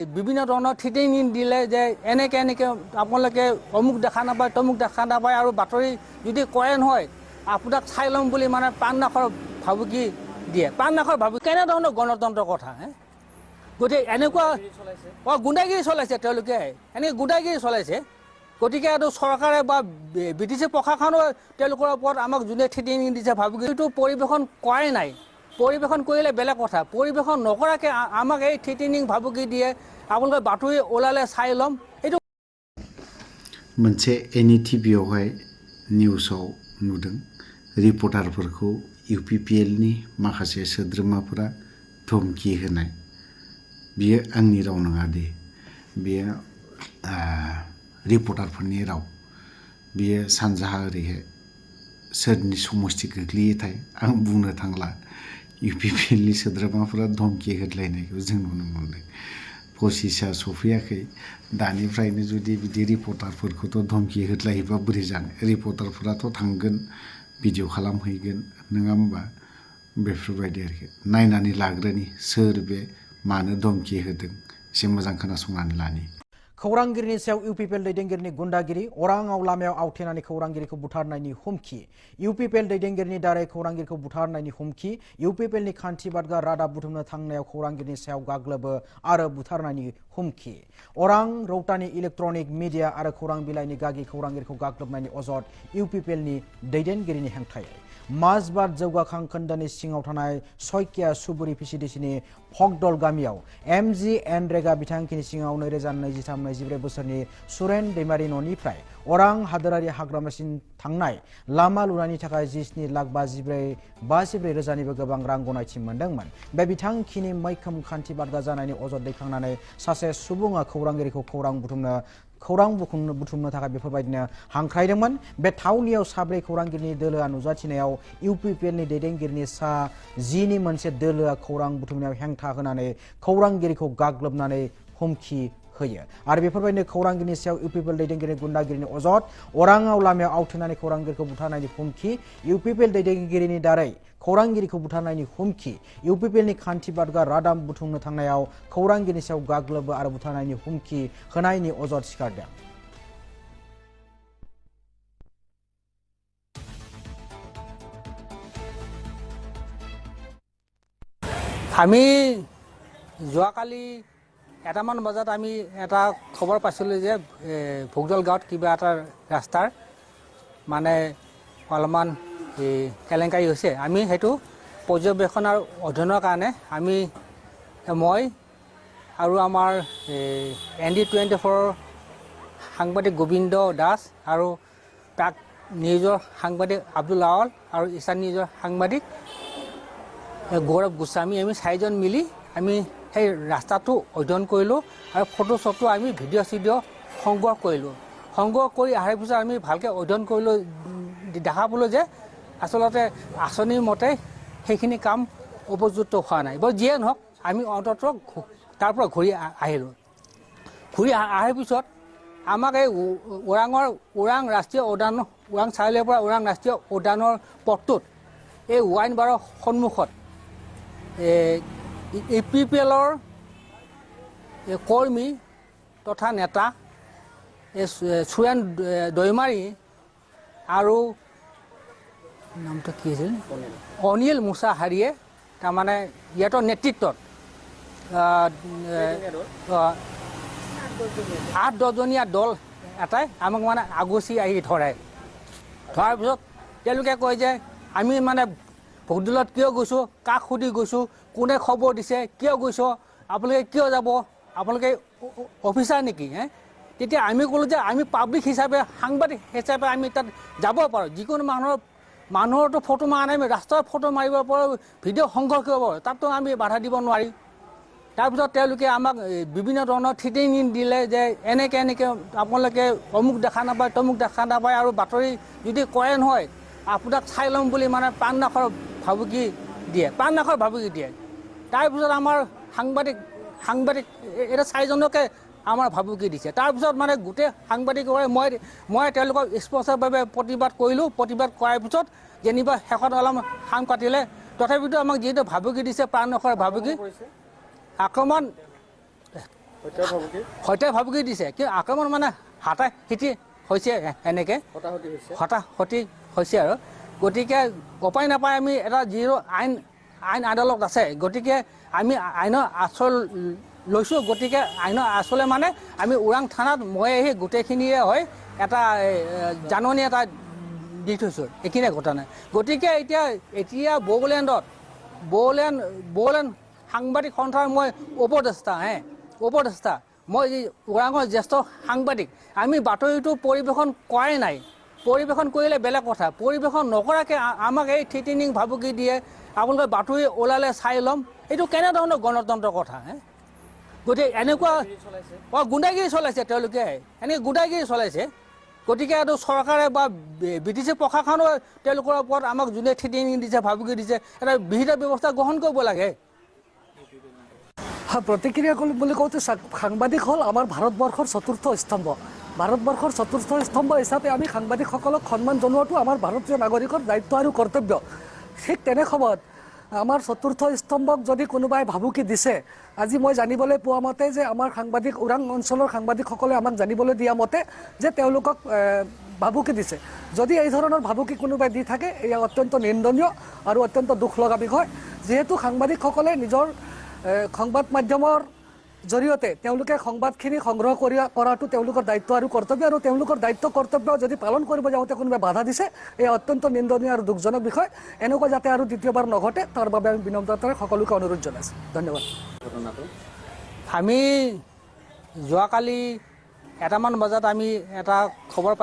বিভিন্ন ধৰণৰ থ্ৰেটেনিং দিলে যে এনেকৈ আপোনালোকে অমুক দেখা নাপায় তমুক দেখা নাপায় আৰু বাতৰি যদি কৰে নহয় আপোনাক চাই ল'ম বুলি মানে প্ৰাণনাশৰ ভাবুকি দিয়ে। প্ৰাণনাশৰ ভাবুকি কেনেধৰণৰ গণতন্ত্ৰৰ কথা গতিকে এনেকুৱা গুণ্ডাগিৰি চলাইছে তেওঁলোকে এনেকৈ গুণ্ডাগিৰি চলাইছে। গতিকে এইটো চৰকাৰে বা ব্ৰিটিছ প্ৰশাসনেও তেওঁলোকৰ ওপৰত আমাক যোনে থ্ৰেটেনিং দিছে ভাবুকি এইটো পৰিৱেশন কৰাই নাই। পৰিৱেশন কৰিলে বেলেগ কথা, পৰিৱেশন নকৰাকৈ আমাক এই থ্ৰেটেনিং ভাবুকি দিয়ে আপোনালোকে বাতৰি ওলালে চাই ল'ম। এইটো मोनसे NETV-आवहाय निउसाव नुदों रिपर्टारफोरखौ UPPL-नि माखासे सोद्रोमाफोरा धमकी होनाय। बियो आंनि राव नङा दे, बियो रिपर्टारफोरनि राव। बियो सानजाहा ओरैहाय सोरनि समस्ति गोग्लैयोथाय आं बुंनो थांला। UPPL-नि सोद्रोमाफोरा धमकी होलायनायखौ जों नुनो मोनदों। पसिसा सफैयाखै दानिफ्रायनो जुदि बिदि रिपर्टारफोरखौथ' धमकी होलायोबा बोरै जानो। रिपर्टारफोराथ' थांगोन भिडिअ खालामहैगोन नङा होमबा। बेफोरबायदि आरोखि नायनानै लाग्रोनि सोर बे मानो धमकी होदों एसे मोजां खोनासंनानै लानि। खौरांगिरिनि सायाव UPPL दैदेनगिरिनि गुन्डागिरि अराङाव लामायाव आवथेनानै खौरांगिरिखौ बुथारनायनि हुमखि। UPPL दैदेनगिरिनि दारै खौरांगिरिखौ बुथारनायनि हुमखि। UPPL-नि खान्थि बादग्रा रादाब बुथुमनो थांनायाव खौरांगिरिनि सायाव गाग्लोबो आरो बुथारनायनि हुमखि। अरां रौतानि इलेक्ट्रनिक मिडिया आरो खौरां बिलाइनि गागि खौरांगिरिखौ गाग्लोबनायनि अजद UPPL-नि दैदेनगिरिनि हेंथायै। माजबाद जौगाखां खोन्दोनि सिङाव थानाय सयकिया सुबुरि PCDC-नि फगदल गामियाव MGNरेगा बिथांखिनि सिङाव 2023-24 बोसोरनि सुरेन दैमारि न'निफ्राय अरां हादोरारि हाग्रामासिम थांनाय लामा लुनायनि थाखाय 17,54,054 रोजानिबो गोबां रां गनायथि मोनदोंमोन। बे बिथांखिनि मैखोम खान्थि बादग्रा जानायनि अजद दैखांनानै सासे सुबुङा खौरांगिरिखौ खौरां बुथुमनो थाखाय बेफोरबायदिनो हांख्रायदोंमोन। बे थावनियाव साब्रै खौरांगिरिनि दोलोआ नुजाथिनायाव UPPL-नि दैदेनगिरिनि सा 10नि मोनसे दोलोआ खौरां बुथुमनायाव हेंथा होनानै खौरांगिरिखौ गाग्लोबनानै हुमखि होयो आरो बेफोरबायदिनो खौरांगिरिनि सायाव UPPL दैदेनगिरि गुन्डागिरिनि अजद अराङाव लामायाव आवथेनानै खौरांगिरिखौ बुथारनायनि हुमखि। UPPL दैदेनगिरिनि दारै खौरांगिरिखौ बुथारनायनि हुमखि। UPPL-नि खान्थि बादग्रा रादाब बुथुमनो थांनायाव खौरांगिरिनि सायाव गाग्लोबो आरो बुथारनायनि हुमखि होनायनि अजद सिखारदों। আমি যোৱাকালি এটামান বজাত আমি এটা খবৰ পাইছিলোঁ যে ভোগদল গাঁৱত কিবা এটা ৰাস্তাৰ মানে অলপমান কেলেংকাৰী হৈছে। আমি সেইটো পৰ্যবেক্ষণ আৰু অধ্যয়নৰ কাৰণে মই আৰু আমাৰ ND24 সাংবাদিক গোবিন্দ দাস আৰু প্ৰাগ নিউজৰ সাংবাদিক আব্দুল আৱাল আৰু ঈশান নিউজৰ সাংবাদিক গৌৰৱ গোস্বামী আমি 4জন মিলি আমি সেই ৰাস্তাটো অধ্যয়ন কৰিলোঁ আৰু ফটো চটো আমি ভিডিঅ' চিডিঅ' সংগ্ৰহ কৰিলোঁ। সংগ্ৰহ কৰি অহাৰ পিছত আমি ভালকৈ অধ্যয়ন কৰিলোঁ, দেখা পালোঁ যে আচলতে আঁচনিৰ মতে সেইখিনি কাম উপযুক্ত হোৱা নাই। বাৰু যিয়ে নহওক আমি অন্ততঃ তাৰ পৰা ঘূৰি আহিলোঁ। ঘূৰি অহাৰ পিছত আমাক এই ওৰাং ৰাষ্ট্ৰীয় উদ্যান ওৰাং চাৰিআলিৰ পৰা ওৰাং ৰাষ্ট্ৰীয় উদ্যানৰ পথটোত এই ৱাইন বাৰৰ সন্মুখত UPPL-ৰ কৰ্মী তথা নেতা সুৰেন দৈমাৰী আৰু নামটো কি আছিল অনিল মুছাহাৰীয়ে তাৰমানে ইয়াতৰ নেতৃত্বত 8-10জনীয়া দল এটাই আমাক মানে আগুচি আহি ধৰাৰ পিছত তেওঁলোকে কয় যে আমি মানে ভোগদলত কিয় গৈছোঁ, কাক সুধি গৈছোঁ, কোনে খবৰ দিছে, কিয় গৈছ, আপোনালোকে কিয় যাব, আপোনালোকে অফিচাৰ নেকি। তেতিয়া আমি ক'লোঁ যে আমি পাব্লিক হিচাপে সাংবাদিক হিচাপে আমি তাত যাব পাৰোঁ। যিকোনো মানুহৰতো ফটো মাৰা নাই, আমি ৰাস্তাৰ ফটো মাৰিব পাৰোঁ, ভিডিঅ' সংগ্ৰহ কৰিব পাৰোঁ, তাততো আমি বাধা দিব নোৱাৰি। তাৰপিছত তেওঁলোকে আমাক বিভিন্ন ধৰণৰ থ্ৰেটেনিং দিলে যে এনেকৈ আপোনালোকে অমুক দেখা নাপায় তমুক দেখা নাপায় আৰু বাতৰি যদি কৰে নহয় আপোনাক চাই ল'ম বুলি মানে প্ৰাণনাশৰ ভাবুকি দিয়ে। তাৰপিছত আমাৰ সাংবাদিক এটা 4জনকে আমাৰ ভাবুকি দিছে। তাৰপিছত মানে গোটেই সাংবাদিকৰে মই তেওঁলোকক স্পষ্টভাৱে প্ৰতিবাদ কৰিলোঁ। প্ৰতিবাদ কৰাৰ পিছত যেনিবা শেষত অলপ সাম কাটিলে, তথাপিতো আমাক যিহেতু ভাবুকি দিছে প্ৰাণনাশৰ ভাবুকি, আক্ৰমণ হত্যা ভাবুকি দিছে কিন্তু আক্ৰমণ মানে হাতা হিতি হৈছে এনেকৈ হতাহতি হৈছে আৰু গতিকে উপায় নাপায় আমি এটা যিটো আইন আদালত আছে গতিকে আমি আইনৰ আশ্ৰয় লৈছোঁ গতিকে আইনৰ আশ্ৰয় মানে আমি ওৰাং থানাত মই আহি গোটেইখিনিয়ে হয় এটা জাননী এটা দি থৈছোঁ এইখিনিয়ে ঘটনা গতিকে এতিয়া বড়োলেণ্ড সাংবাদিক সন্থাৰ মই উপদেষ্টা মই ওৰাঙৰ জ্যেষ্ঠ সাংবাদিক আমি বাতৰিটো পৰিৱেশন কৰাই নাই পৰিৱেশন কৰিলে বেলেগ কথা পৰিৱেশন নকৰাকৈ আমাক এই থ্ৰেটেনিং ভাবুকি দিয়ে আপোনালোকে বাতৰি ওলালে চাই ল'ম এইটো কেনেধৰণৰ গণতন্ত্ৰৰ কথা গতিকে এনেকুৱা গুণ্ডাগিৰি চলাইছে তেওঁলোকে এনেকৈ গুণ্ডাগিৰি চলাইছে গতিকে এইটো চৰকাৰে বা ব্ৰিটিছ প্ৰশাসনেও তেওঁলোকৰ ওপৰত আমাক যোনে থ্ৰেটেনিং দিছে ভাবুকি দিছে এটা বিহিত ব্যৱস্থা গ্ৰহণ কৰিব লাগে প্ৰতিক্ৰিয়া বুলি কওঁতে সাংবাদিক হ'ল আমাৰ ভাৰতবৰ্ষৰ চতুৰ্থ স্তম্ভ ভাৰতবৰ্ষৰ চতুৰ্থ স্তম্ভ হিচাপে আমি সাংবাদিকসকলক সন্মান জনোৱাটো আমাৰ ভাৰতীয় নাগৰিকৰ দায়িত্ব আৰু কৰ্তব্য ঠিক তেনে সময়ত আমাৰ চতুৰ্থ স্তম্ভক যদি কোনোবাই ভাবুকি দিছে আজি মই জানিবলৈ পোৱা মতে যে আমাৰ সাংবাদিক ওৰাং অঞ্চলৰ সাংবাদিকসকলে আমাক জানিবলৈ দিয়া মতে যে তেওঁলোকক ভাবুকি দিছে যদি এই ধৰণৰ ভাবুকি কোনোবাই দি থাকে এয়া অত্যন্ত নিন্দনীয় আৰু অত্যন্ত দুখ লগা বিষয় যিহেতু সাংবাদিকসকলে নিজৰ সংবাদ মাধ্যমৰ জৰিয়তে তেওঁলোকে সংবাদখিনি সংগ্ৰহ কৰাটো তেওঁলোকৰ দায়িত্ব আৰু কৰ্তব্য আৰু তেওঁলোকৰ দায়িত্ব কৰ্তব্য যদি পালন কৰিব যাওঁতে কোনোবাই বাধা দিছে এয়া অত্যন্ত নিন্দনীয় আৰু দুখজনক বিষয় এনেকুৱা যাতে আৰু দ্বিতীয়বাৰ নঘটে তাৰ বাবে আমি বিনম্ৰতাৰে সকলোকে অনুৰোধ জনাইছোঁ ধন্যবাদ আমি যোৱাকালি 1মান বজাত আমি এটা খবৰ